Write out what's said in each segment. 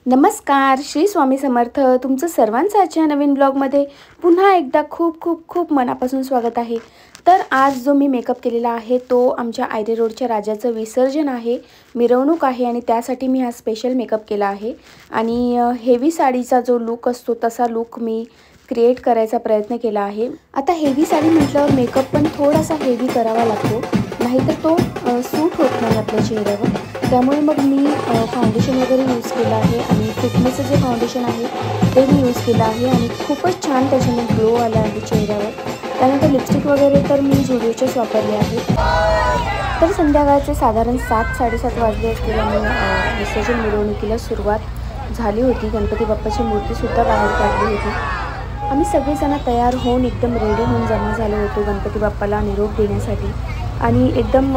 नमस्कार, श्री स्वामी समर्थ. तुमचं सर्वांचं आजच्या नवीन ब्लॉगमध्ये पुन्हा एकदा खूप खूप खूप मनापासून स्वागत आहे. तर आज जो मी मेकअप केलेला आहे तो आमच्या आयरे रोडच्या राजाचं विसर्जन आहे, मिरवणूक आहे आणि त्यासाठी मी हा स्पेशल मेकअप केला आहे. आणि हेवी साडीचा जो लूक असतो तसा लूक मी क्रिएट करायचा प्रयत्न केला आहे. आता हेवी साडी म्हटल्यावर मेकअप पण थोडासा हेवी करावा लागतो, नाहीतर तो सूट होत नाही आपल्या चेहऱ्यावर. त्यामुळे मग मी फाउंडेशन वगैरे यूज केलं आहे आणि फिटनेसचं जे फाउंडेशन आहे ते मी यूज केलं आहे आणि खूपच छान त्याच्याने ग्लो आला आहे चेहऱ्यावर. त्यानंतर लिपस्टिक वगैरे तर मी झुडिओचेच वापरले आहे. तर संध्याकाळचे साधारण 7-7:30 वाजले असतील आणि विसर्जन मिरवणुकीला सुरुवात झाली होती. गणपती बाप्पाची मूर्तीसुद्धा बाहेर काढली होती. आम्ही सगळेजण तयार होऊन एकदम रेडी होऊन जमा झालो होतो गणपती बाप्पाला निरोप देण्यासाठी. आणि एकदम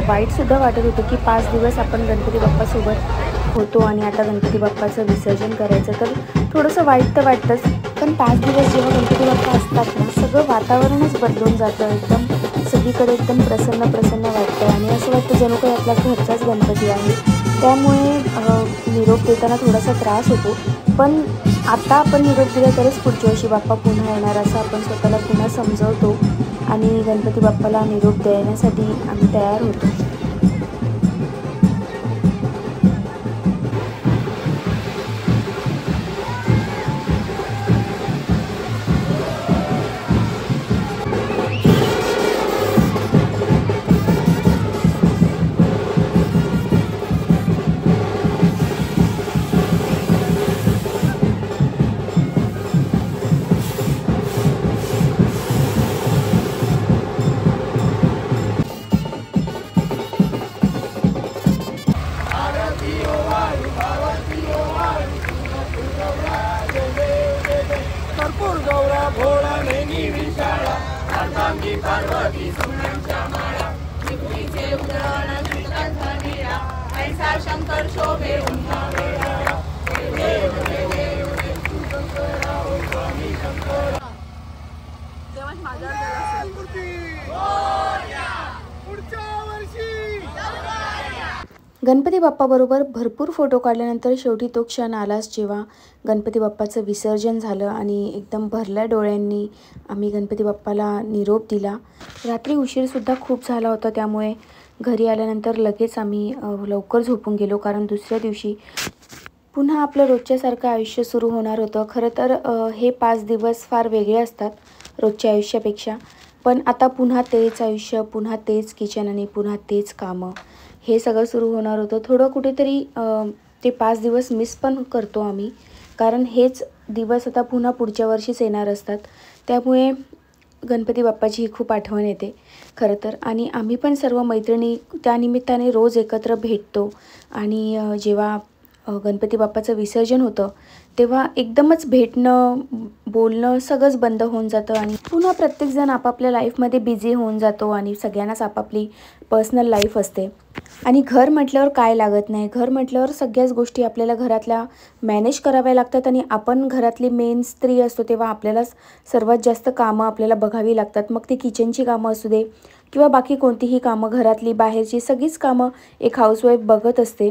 वाईटसुद्धा वाटत होतं की 5 दिवस आपण गणपती बाप्पासोबत होतो आणि आता गणपती बाप्पाचं विसर्जन करायचं, तर थोडंसं वाईट तर वाटतंच. पण 5 दिवस जेव्हा गणपती बाप्पा असतात ना, सगळं वातावरणच बदलून जातं. एकदम सगळीकडे एकदम प्रसन्न प्रसन्न वाटतं आणि असं वाटतं जणू काही आपला घरचाच गणपती आहे. त्यामुळे निरोप देताना थोडासा त्रास होतो. पण आता आपण निरोप दिला तरच पुढच्या वर्षी बाप्पा पुन्हा येणार असं आपण स्वतःला पुन्हा समजवतो आणि गणपती बाप्पाला निरोप देण्यासाठी आम्ही तयार होतो. पार्वती सुमनांच्या माळा विभूतीचे उधळण कृष्णांचा नीळा ऐसा शंकर शोभे उन्हा वेळा देव देव देव देव शंकरा ओ स्वामी शंकरा तेव्हा माझ्या पुढच्या वर्षी गणपती बाप्पाबरोबर भरपूर फोटो काढल्यानंतर शेवटी तो क्षण आलाच जेव्हा गणपती बाप्पाचं विसर्जन झालं आणि एकदम भरल्या डोळ्यांनी आम्ही गणपती बाप्पाला निरोप दिला. रात्री उशीरसुद्धा खूप झाला होता, त्यामुळे घरी आल्यानंतर लगेच आम्ही लवकर झोपून गेलो, कारण दुसऱ्या दिवशी पुन्हा आपलं रोजच्यासारखं आयुष्य सुरू होणार होतं. खरं तर हे 5 दिवस फार वेगळे असतात रोजच्या आयुष्यापेक्षा. पण आता पुन्हा तेच आयुष्य, पुन्हा तेच किचन आणि पुन्हा तेच कामं, हे सगळं सुरू होणार होतं. थोडं कुठेतरी ते 5 दिवस मिस पण करतो आम्ही, कारण हेच दिवस आता पुन्हा पुढच्या वर्षीच येणार असतात. त्यामुळे गणपती बाप्पाची खूप आठवण येते खरं तर. आणि आम्ही पण सर्व मैत्रिणी त्यानिमित्ताने रोज एकत्र भेटतो आणि जेव्हा गणपती बाप्पाचं विसर्जन होतं तेव्हा एकदमच भेटणं, बोलणं सगळंच बंद होऊन जातं आणि पुन्हा प्रत्येकजण आपापल्या लाईफमध्ये बिझी होऊन जातो आणि सगळ्यांनाच आपापली पर्सनल लाईफ असते. आणि घर म्हटल्यावर काय लागत नाही, घर म्हटल्यावर सगळ्याच गोष्टी आपल्याला घरातल्या मॅनेज कराव्या लागतात आणि आपण घरातली मेन स्त्री असतो तेव्हा आपल्यालाच सर्वात जास्त कामं आपल्याला बघावी लागतात. मग ती किचनची कामं असू दे किंवा बाकी कोणतीही कामं, घरातली बाहेरची सगळीच कामं एक हाऊसवाईफ बघत असते.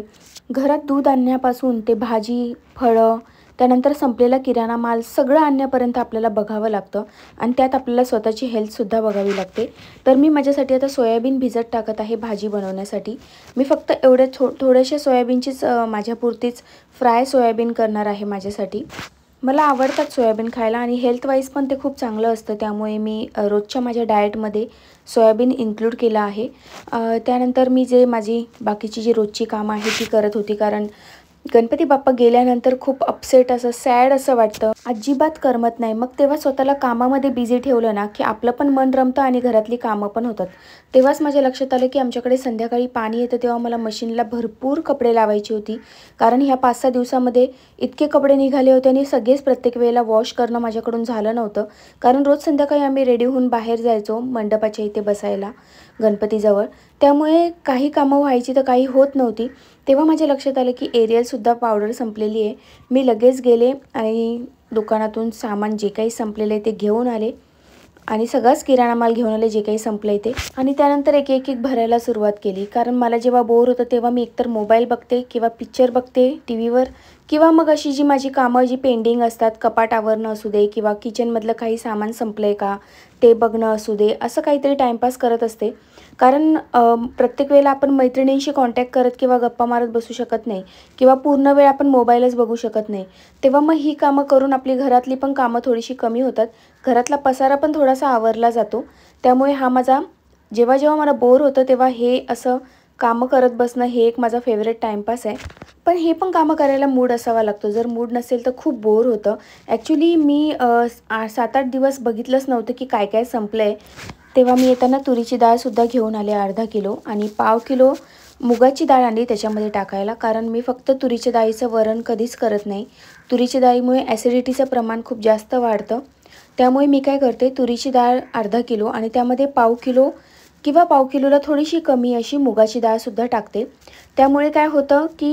घरात दूध आणण्यापासून ते भाजी, फळं, त्यानंतर संपलेला किराणा माल सगळं आणण्यापर्यंत आपल्याला बघावं लागतं आणि त्यात आपल्याला स्वतःची हेल्थसुद्धा बघावी लागते. तर मी माझ्यासाठी आता सोयाबीन भिजत टाकत आहे भाजी बनवण्यासाठी. मी फक्त एवढ्या थोड्याशा सोयाबीनचीच माझ्यापुरतीच फ्राय सोयाबीन करणार आहे माझ्यासाठी. मला आवडतात सोयाबीन खायला आणि हेल्थवाईज पण ते खूप चांगलं असतं, त्यामुळे मी रोजच्या माझ्या डाएटमध्ये सोयाबीन इन्क्लूड केलं आहे. त्यानंतर मी माझी बाकीची जी रोजची कामं आहे ती करत होती, कारण गणपती बाप्पा गेल्यानंतर खूप अपसेट असं सॅड असं वाटतं, अजिबात करमत नाही. मग तेव्हा स्वतःला कामामध्ये बिझी ठेवलं ना की आपलं पण मन रमतं आणि घरातली कामं पण होतात. तेव्हाच माझ्या लक्षात आलं की आमच्याकडे संध्याकाळी पाणी येतं तेव्हा मला मशीनला भरपूर कपडे लावायची होती, कारण ह्या 5-6 दिवसामध्ये इतके कपडे निघाले होते आणि सगळेच प्रत्येक वेळेला वॉश करणं माझ्याकडून झालं नव्हतं. कारण रोज संध्याकाळी आम्ही रेडी होऊन बाहेर जायचो मंडपाच्या इथे बसायला गणपतीजवळ, त्यामुळे काही कामं व्हायची तर काही होत नव्हती. तेव्हा माझ्या लक्षात आलं की एरियलसुद्धा पावडर संपलेली आहे. मी लगेच गेले आणि दुकानातून सामान जे काही संपलेलं आहे ते घेऊन आले आणि सगळाच किराणा माल घेऊन आले जे काही संपलं ते. आणि त्यानंतर एक एक एक भरायला सुरुवात केली, कारण मला जेव्हा बोर होतं तेव्हा मी एकतर मोबाईल बघते किंवा पिक्चर बघते टी व्हीवर, किंवा मग अशी जी माझी कामं जी पेंडिंग असतात, कपाट आवरणं असू दे किंवा किचनमधलं काही सामान संपलं आहे का ते बघणं असू दे, असं काहीतरी टाईमपास करत असते. कारण प्रत्येक वेळेला आपण मैत्रिणींशी कॉन्टॅक्ट करत किंवा गप्पा मारत बसू शकत नाही किंवा पूर्ण वेळ आपण मोबाईलच बघू शकत नाही. तेव्हा मग ही कामं करून आपली घरातली पण कामं थोडीशी कमी होतात, घरातला पसारा पण थोडासा आवरला जातो. त्यामुळे हा माझा जेव्हा जेव्हा मला बोर होतं तेव्हा हे असं कामं करत बसणं हे एक माझा फेवरेट टाईमपास आहे. पण हे पण कामं करायला मूड असावा लागतो, जर मूड नसेल तर खूप बोर होतं. ॲक्च्युली मी 7-8 दिवस बघितलंच नव्हतं की काय काय संपलं आहे. तेव्हा मी येताना तुरीची डाळसुद्धा घेऊन आले अर्धा किलो, आणि पाव किलो मुगाची डाळ आणली त्याच्यामध्ये टाकायला, कारण मी फक्त तुरीच्या डाळीचं वरण कधीच करत नाही. तुरीच्या डाळीमुळे ॲसिडिटीचं प्रमाण खूप जास्त वाढतं. त्यामुळे मी काय करते, तुरीची डाळ अर्धा किलो आणि त्यामध्ये पाव किलो किंवा पाव किलोला थोडीशी कमी अशी मुगाची डाळसुद्धा टाकते. त्यामुळे काय होतं की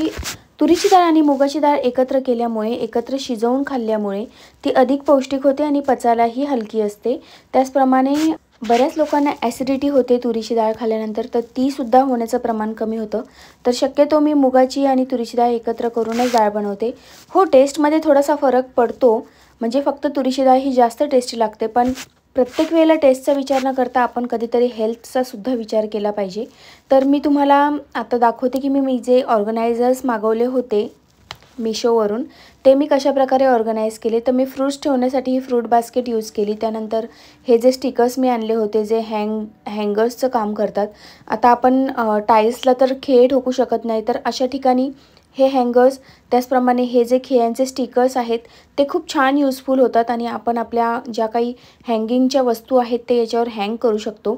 तुरीची डाळ आणि मुगाची डाळ एकत्र केल्यामुळे, एकत्र शिजवून खाल्ल्यामुळे ती अधिक पौष्टिक होते आणि पचायलाही हलकी असते. त्याचप्रमाणे बऱ्याच लोकांना ॲसिडिटी होते तुरीची डाळ खाल्ल्यानंतर, तर तीसुद्धा होण्याचं प्रमाण कमी होतं. तर शक्यतो मी मुगाची आणि तुरीची डाळ एकत्र करूनच डाळ बनवते. हो, टेस्टमध्ये थोडासा फरक पडतो, म्हणजे फक्त तुरीची डाळ ही जास्त टेस्टी लागते, पण प्रत्येक वेळेला टेस्टचा विचार न करता आपण कधीतरी हेल्थचा सुद्धा विचार केला पाहिजे. तर मी तुम्हाला आता दाखवते की मी जे ऑर्गनायझर्स मागवले होते मिशोवरून, ते मी कशाप्रकारे ऑर्गनाईज केले. तर मी फ्रूट्स ठेवण्यासाठी ही फ्रूट बास्केट यूज केली. त्यानंतर हे जे स्टिकर्स मी आणले होते जे हँगर्सचं काम करतात. आता आपण टाईल्सला तर खिळे ठोकू शकत नाही, तर अशा ठिकाणी हे हँगर्स, त्याचप्रमाणे हे जे खिळ्यांचे स्टिकर्स आहेत ते खूप छान युजफुल होतात आणि आपण आपल्या ज्या काही हँगिंगच्या वस्तू आहेत ते याच्यावर हँग करू शकतो.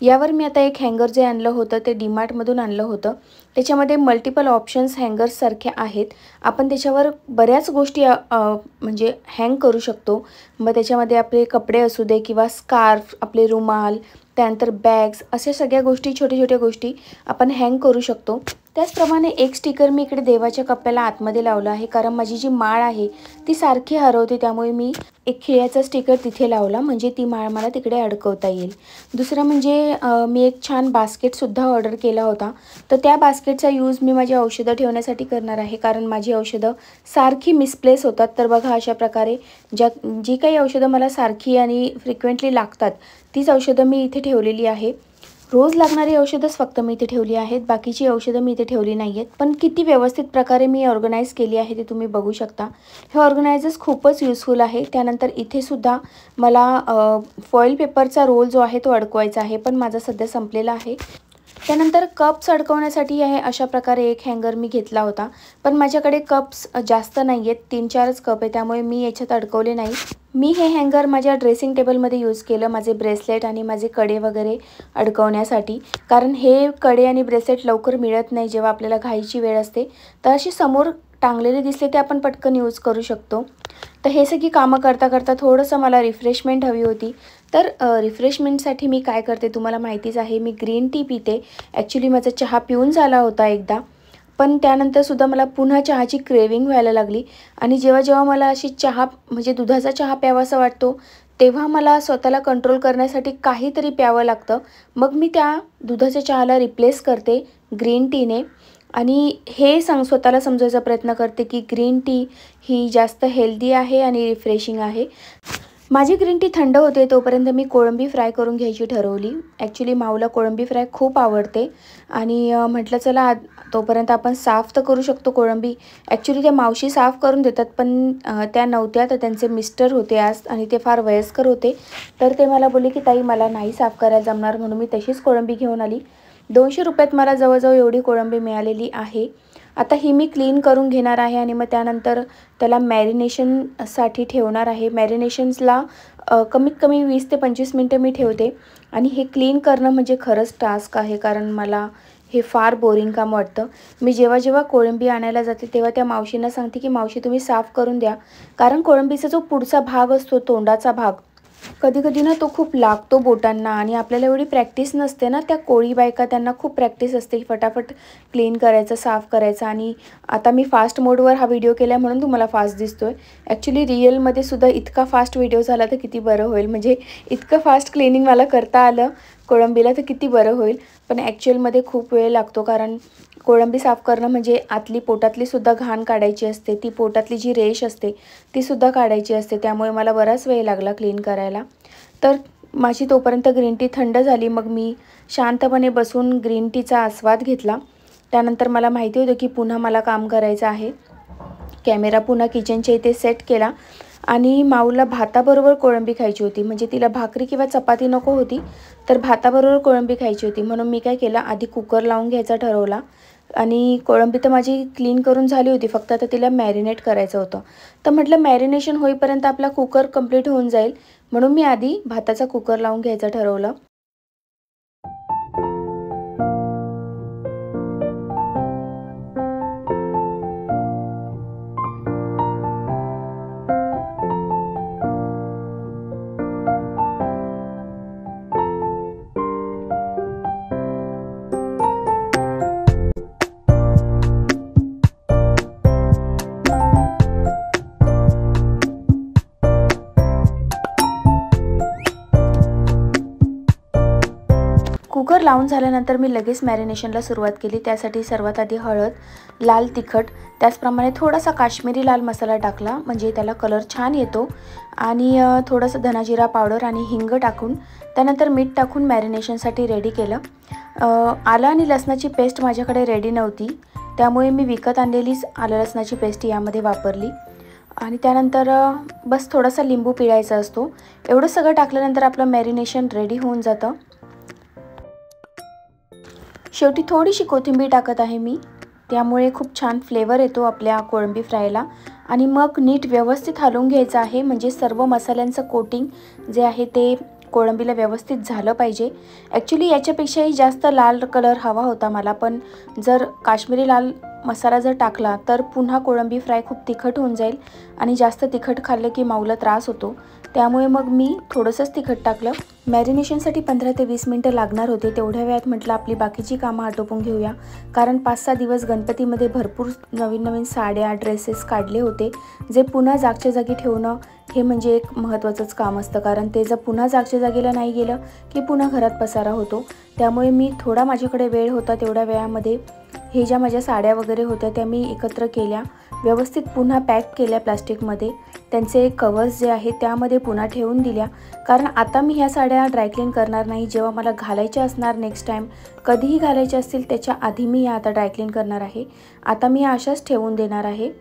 यावर मी आता एक हँगर जे आणलं होतं ते डीमार्टमधून आणलं होतं. त्याच्यामध्ये मल्टिपल ऑप्शन्स हँगर्ससारखे आहेत. आपण त्याच्यावर बऱ्याच गोष्टी म्हणजे हँग करू शकतो. मग त्याच्यामध्ये आपले कपडे असू दे किंवा स्कार्फ, आपले रुमाल, त्यानंतर बॅग्स, अशा सगळ्या गोष्टी, छोट्या छोट्या गोष्टी आपण हँग करू शकतो. त्याचप्रमाणे एक स्टिकर मी इकडे देवाच्या कप्प्याला आतमध्ये लावलं आहे, कारण माझी जी माळ आहे ती सारखी हरवते. त्यामुळे मी एक खिळ्याचा स्टिकर तिथे लावला, म्हणजे ती माळ मला तिकडे अडकवता येईल. दुसरं म्हणजे मी एक छान बास्केटसुद्धा ऑर्डर केला होता. तर त्या बास्केटचा यूज मी माझी औषधं ठेवण्यासाठी करणार आहे, कारण माझी औषधं सारखी मिसप्लेस होतात. तर बघा, अशा प्रकारे जी काही औषधं मला सारखी आणि फ्रिक्वेंटली लागतात तीच औषधं मी इथे ठेवलेली आहे. रोज लागणारी औषधंच फक्त मी इथे ठेवली आहेत, बाकीची औषधं मी इथे ठेवली नाही आहेत. पण किती व्यवस्थित प्रकारे मी ऑर्गनाईज केली आहे ते तुम्ही बघू शकता. हे ऑर्गनायझर्स खूपच युजफुल आहे. त्यानंतर इथे सुद्धा मला फॉईल पेपरचा रोल जो आहे तो अडकवायचा आहे, पण माझा सध्या संपलेला आहे. त्यानंतर कप्स अडकवण्यासाठी आहे अशा प्रकारे एक हँगर मी घेतला होता, पण माझ्याकडे कप्स जास्त नाही आहेत, 3-4च कप आहे, त्यामुळे मी याच्यात अडकवले नाही. मी हे हँगर माझ्या ड्रेसिंग टेबलमध्ये यूज केलं, माझे ब्रेसलेट आणि माझे कडे वगैरे अडकवण्यासाठी. कारण हे कडे आणि ब्रेसलेट लवकर मिळत नाही जेव्हा आपल्याला घाईची वेळ असते, तर अशी समोर टांगलेले दिसले ते आपण पटकन यूज करू शकतो. तर हे सगळी कामं करता करता थोडंसं मला रिफ्रेशमेंट हवी होती. तर रिफ्रेशमेंटसाठी मी काय करते तुम्हाला माहितीच आहे, मी ग्रीन टी पिते. ॲक्च्युली माझा चहा पिऊन झाला होता एकदा, पण त्यानंतरसुद्धा मला पुन्हा चहाची क्रेविंग व्हायला लागली. आणि जेव्हा जेव्हा मला अशी चहा म्हणजे दुधाचा चहा प्यावासा वाटतो, तेव्हा मला स्वतःला कंट्रोल करण्यासाठी काहीतरी प्यावं लागतं. मग मी त्या दुधाच्या चहाला रिप्लेस करते ग्रीन टीने, आणि हे स्वतःला समजायचा प्रयत्न करते की ग्रीन टी ही जास्त हेल्दी आहे आणि रिफ्रेशिंग आहे. माझी ग्रीन टी थंड होते तोपर्यंत मी कोळंबी फ्राय करून घ्यायची ठरवली. ॲक्च्युली माऊला कोळंबी फ्राय खूप आवडते आणि म्हटलं चला तोपर्यंत आपण साफ तर करू शकतो कोळंबी. ॲक्च्युली त्या मावशी साफ करून देतात, पण त्या नव्हत्या, तर त्यांचे मिस्टर होते आज आणि ते फार वयस्कर होते. तर ते मला बोलले की ताई मला नाही साफ करायला जमणार, म्हणून मी तशीच कोळंबी घेऊन आली. 200 रुपयात मला जवळजवळ एवढी कोळंबी मिळालेली आहे. आता ही मी क्लीन करून घेणार आहे आणि मग त्यानंतर त्याला मॅरिनेशनसाठी ठेवणार आहे. मॅरिनेशन्सला कमीत कमी 20 ते 25 मिनटं मी ठेवते. आणि हे क्लीन करणं म्हणजे खरंच टास्क आहे, कारण मला हे फार बोरिंग काम वाटतं. मी जेव्हा जेव्हा कोळंबी आणायला जाते तेव्हा त्या मावशींना सांगते की मावशी तुम्ही साफ करून द्या, कारण कोळंबीचा जो पुढचा भाग असतो, तोंडाचा भाग, कधी कधी ना तो खूप लागतो बोटांना आणि आपल्याला एवढी प्रॅक्टिस नसते ना, त्या कोळी बायका त्यांना खूप प्रॅक्टिस असते फटाफट क्लीन करायचं, साफ करायचं. आणि आता मी फास्ट मोडवर हा व्हिडिओ केला म्हणून तुम्हाला फास्ट दिसतोय. ॲक्च्युली रिअलमध्ये सुद्धा इतका फास्ट व्हिडिओ झाला तर किती बरं होईल, म्हणजे इतकं फास्ट क्लिनिंग मला करता आलं कोळंबीला तर किती बरं होईल. पण ॲक्च्युअलमध्ये खूप वेळ लागतो, कारण कोळंबी साफ करणं म्हणजे आतली पोटातली सुद्धा घाण काढायची असते, ती पोटातली जी रेष असते ती सुद्धा काढायची असते. त्यामुळे मला बराच वेळ लागला क्लीन करायला. तर माझी तोपर्यंत ग्रीन टी थंड झाली. मग मी शांतपणे बसून ग्रीन टीचा आस्वाद घेतला. त्यानंतर मला माहिती होतं की पुन्हा मला काम करायचं आहे. कॅमेरा पुन्हा किचनच्या इथे सेट केला आणि माऊला भाताबरोबर कोळंबी खायची होती, म्हणजे तिला भाकरी किंवा चपाती नको होती, तर भाताबरोबर कोळंबी खायची होती. म्हणून मी काय केलं, आधी कुकर लावून घ्यायचा ठरवला. आणि कोळंबी तर माझी क्लीन करून झाली होती, फक्त आता तिला मॅरिनेट करायचं होतं. तर म्हटलं मॅरिनेशन होईपर्यंत आपला कुकर कंप्लीट होऊन जाईल, म्हणून मी आधी भाताचा कुकर लावून घ्यायचं ठरवलं. कुकर लावून झाल्यानंतर मी लगेच मॅरिनेशनला सुरुवात केली. त्यासाठी सर्वात आधी हळद, लाल तिखट, त्याचप्रमाणे थोडासा काश्मीरी लाल मसाला टाकला, म्हणजे त्याला कलर छान येतो. आणि थोडंसं धनाजिरा पावडर आणि हिंग टाकून त्यानंतर मीठ टाकून मॅरिनेशनसाठी रेडी केलं. आलं आणि लसणाची पेस्ट माझ्याकडे रेडी नव्हती, त्यामुळे मी विकत आणलेलीच आलं लसणाची पेस्ट यामध्ये वापरली. आणि त्यानंतर बस थोडासा लिंबू पिळायचा असतो. एवढं सगळं टाकल्यानंतर आपलं मॅरिनेशन रेडी होऊन जातं. शेवटी थोडीशी कोथिंबीर टाकत आहे मी, त्यामुळे खूप छान फ्लेवर येतो आपल्या कोळंबी फ्रायला. आणि मग नीट व्यवस्थित हलवून घ्यायचं आहे, म्हणजे सर्व मसाल्यांचं कोटिंग जे आहे ते कोळंबीला व्यवस्थित झालं पाहिजे. ॲक्च्युली याच्यापेक्षाही जास्त लाल कलर हवा होता मला, पण जर काश्मीरी लाल मसाला जर टाकला तर पुन्हा कोळंबी फ्राय खूप तिखट होऊन जाईल आणि जास्त तिखट खाल्लं की माऊला त्रास होतो. त्यामुळे मग मी थोडंसंच तिखट टाकलं. मॅरिनेशनसाठी 15 ते 20 मिनटं लागणार होते. तेवढ्या वेळात म्हटलं आपली बाकीची कामं आटोपून घेऊया, कारण 5-6 दिवस गणपतीमध्ये भरपूर नवीन नवीन साड्या, ड्रेसेस काढले होते, जे पुन्हा जागच्या जागी ठेवणं हे म्हणजे एक महत्त्वाचंच काम असतं, कारण ते जर पुन्हा जागच्या जागेला नाही गेलं की पुन्हा घरात पसारा होतो. त्यामुळे मी थोडा माझ्याकडे वेळ होता तेवढ्या वेळामध्ये हे ज्या माझ्या साड्या वगैरे होत्या त्या मी एकत्र केल्या, व्यवस्थित पुन्हा पॅक केल्या प्लास्टिकमध्ये. त्यांचे कवर्स जे आहेत त्यामध्ये पुन्हा ठेवून दिल्या, कारण आता मी ह्या साड्या ड्रायक्लीन करणार नाही. जेव्हा मला घालायच्या असणार नेक्स्ट टाईम कधीही घालायच्या असतील त्याच्या आधी मी या आता ड्रायक्लीन करणार आहे. आता मी अशाच ठेवून देणार आहे,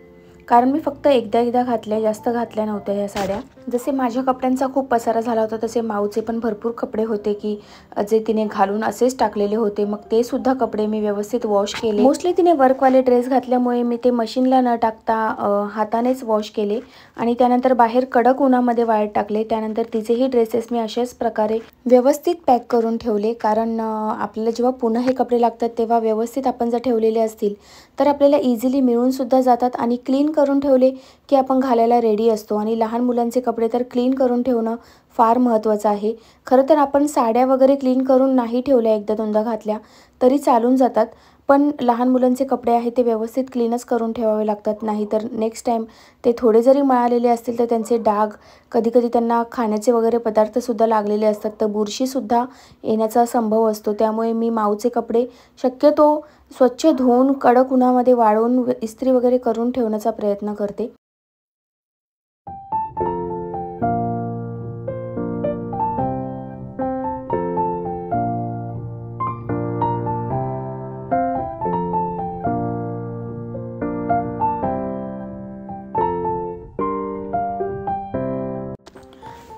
कारण मी फक्त एकदा घातल्या, जास्त घातल्या नव्हत्या ह्या साड्या. जसे माझ्या कपड्यांचा खूप पसारा झाला होता तसे माऊचे पण भरपूर कपडे होते की जे तिने घालून असेच टाकलेले होते. मग ते सुद्धा कपडे मी व्यवस्थित वॉश केले. मोस्टली तिने वर्कवाले ड्रेस घातल्यामुळे मी ते मशीनला न टाकता हातानेच वॉश केले आणि त्यानंतर बाहेर कडक उन्हामध्ये वाळत टाकले. त्यानंतर तिचेही ड्रेसेस मी अशाच प्रकारे व्यवस्थित पॅक करून ठेवले, कारण आपल्याला जेव्हा पुन्हा हे कपडे लागतात तेव्हा व्यवस्थित आपण जर ठेवलेले असतील तर आपल्याला इझिली मिळून सुद्धा जातात. आणि क्लीन करून ठेवले की आपण घालायला रेडी असतो. आणि लहान मुलांचे कपडे तर क्लीन करून ठेवणं फार महत्त्वाचं आहे. खरं तर आपण साड्या वगैरे क्लीन करून नाही ठेवल्या, एकदा दोनदा घातल्या तरी चालून जातात, पण लहान मुलांचे कपडे आहेत ते व्यवस्थित क्लीनच करून ठेवावे लागतात. नाहीतर नेक्स्ट टाईम ते थोडे जरी मळालेले असतील तर त्यांचे डाग, कधीकधी त्यांना खाण्याचे वगैरे पदार्थसुद्धा लागलेले असतात, तर बुरशीसुद्धा येण्याचा संभव असतो. त्यामुळे मी माऊचे कपडे शक्यतो स्वच्छ धुवून कडक उन्हामध्ये वाळवून इस्त्री वगैरे करून ठेवण्याचा प्रयत्न करते.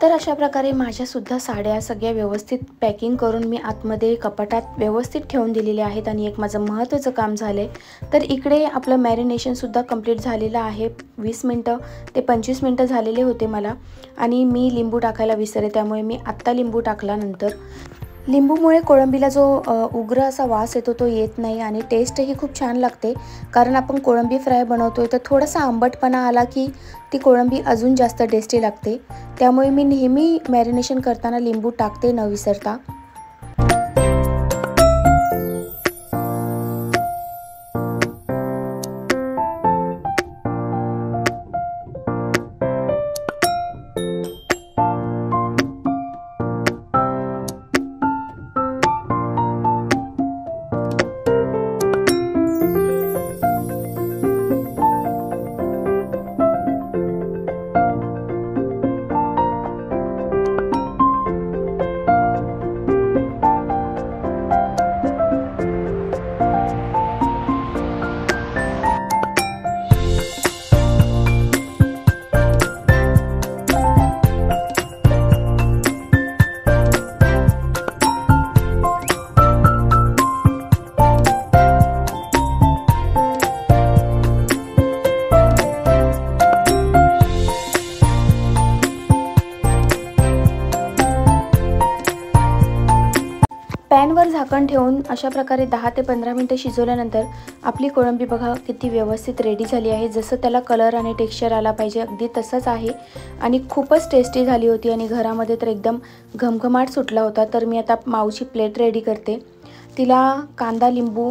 तर अशा प्रकारे माझ्यासुद्धा साड्या सगळ्या व्यवस्थित पॅकिंग करून मी आतमध्ये कपाटात व्यवस्थित ठेवून दिलेल्या आहेत. आणि एक माझं महत्त्वाचं काम झालं आहे, तर इकडे आपलं मॅरिनेशनसुद्धा कंप्लीट झालेलं आहे. 20 मिनटं ते 25 मिनटं झालेले होते मला, आणि मी लिंबू टाकायला विसरले, त्यामुळे मी आत्ता लिंबू टाकला. लिंबूमुळे कोळंबीला जो उग्र असा वास येतो तो येत नाही आणि टेस्टही खूप छान लागते. कारण आपण कोळंबी फ्राय बनवतोय तर थोडासा आंबटपणा आला की ती कोळंबी अजून जास्त टेस्टी लागते. त्यामुळे मी नेहमी मॅरिनेशन करताना लिंबू टाकते न विसरता. पॅनवर झाकण ठेवून अशा प्रकारे 10 ते 15 मिनिटं शिजवल्यानंतर आपली कोळंबी बघा किती व्यवस्थित रेडी झाली आहे. जसं त्याला कलर आणि टेक्स्चर आला पाहिजे अगदी तसंच आहे आणि खूपच टेस्टी झाली होती आणि घरामध्ये तर एकदम घमघमाट सुटला होता. तर मी आता माऊची प्लेट रेडी करते. तिला कांदा लिंबू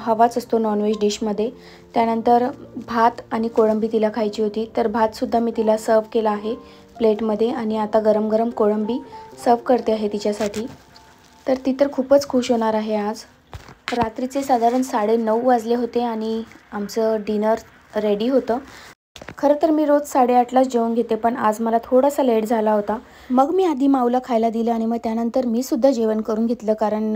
हवाच असतो नॉनव्हेज डिशमध्ये. त्यानंतर भात आणि कोळंबी तिला खायची होती तर भातसुद्धा मी तिला सर्व केला आहे प्लेटमध्ये आणि आता गरम गरम कोळंबी सर्व करते आहे तिच्यासाठी. तर ती तर खूपच खुश होणार आहे. आज रात्रीचे साधारण 9:30 वाजले होते आणि आमचं डिनर रेडी होतं. खरं तर मी रोज 8:30लाच जेवण घेते पण आज मला थोडासा लेट झाला होता. मग मी आधी माऊला खायला दिलं आणि मग त्यानंतर मी सुद्धा जेवण करून घेतलं. कारण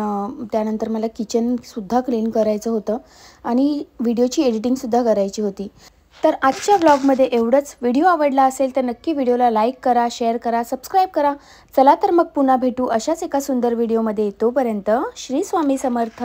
त्यानंतर मला किचनसुद्धा क्लीन करायचं होतं आणि व्हिडिओची एडिटिंगसुद्धा करायची होती. तर आजच्या ब्लॉगमध्ये एवढंच. व्हिडिओ आवडला असेल तर नक्की व्हिडिओला लाईक करा, शेअर करा, सबस्क्राईब करा. चला तर मग पुन्हा भेटू अशाच एका सुंदर व्हिडिओमध्ये. तोपर्यंत श्री स्वामी समर्थ.